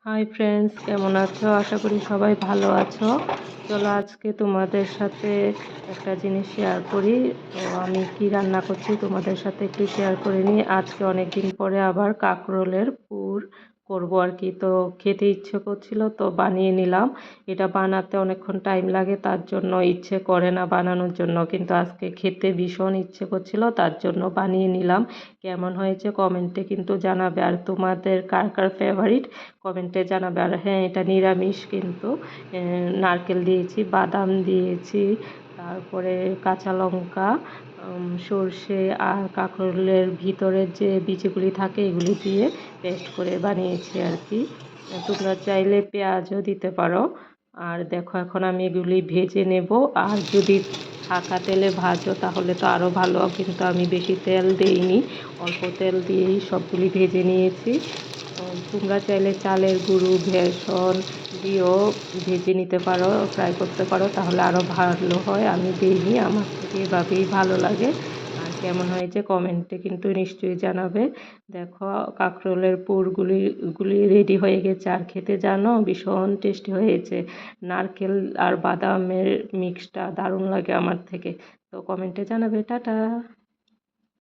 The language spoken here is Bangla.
হাই ফ্রেন্ডস, কেমন আছো? আশা করি সবাই ভালো আছো। চলো আজকে তোমাদের সাথে একটা জিনিস শেয়ার করি। তো আমি কি রান্না করছি তোমাদের সাথে একটু শেয়ার করে নিই। আজকে অনেক দিন পরে আবার কাঁকরোলের পুর করব আর কি। তো খেতে ইচ্ছে করছিল তো বানিয়ে নিলাম। এটা বানাতে অনেকক্ষণ টাইম লাগে, তার জন্য ইচ্ছে করে না বানানোর জন্য, কিন্তু আজকে খেতে ভীষণ ইচ্ছে করছিল, তার জন্য বানিয়ে নিলাম। কেমন হয়েছে কমেন্টে কিন্তু জানাবে, আর তোমাদের কার কার ফেভারিট কমেন্টে জানাবে। আর হ্যাঁ, এটা নিরামিষ কিন্তু। নারকেল দিয়েছি, বাদাম দিয়েছি, তারপরে কাঁচা লঙ্কা, সর্ষে আর কাঁকরোলের ভিতরের যে বীজগুলি থাকে এগুলি দিয়ে পেস্ট করে বানিয়েছি আর কি। তোমরা চাইলে পেঁয়াজও দিতে পারো। আর দেখো এখন আমি এগুলি ভেজে নেব। আর যদি হালকা তেলে ভাজো তাহলে তো আরও ভালো, কিন্তু আমি বেশি তেল দিইনি, অল্প তেল দিয়েই সবগুলি ভেজে নিয়েছি। তোমরা চাইলে চালের গুঁড়ো, বেসন দিয়েও ভেজে নিতে পারো, ফ্রাই করতে পারো, তাহলে আরও ভালো হয়। আমি দিইনি, আমার থেকে এভাবেই ভালো লাগে। আর কেমন হয়েছে কমেন্টে কিন্তু নিশ্চয়ই জানাবে। দেখো কাঁকরোলের পুরগুলি রেডি হয়ে গেছে, আর খেতে জানো ভীষণ টেস্টি হয়েছে। নারকেল আর বাদামের মিক্সটা দারুণ লাগে আমার থেকে। তো কমেন্টে জানাবে। টাটা।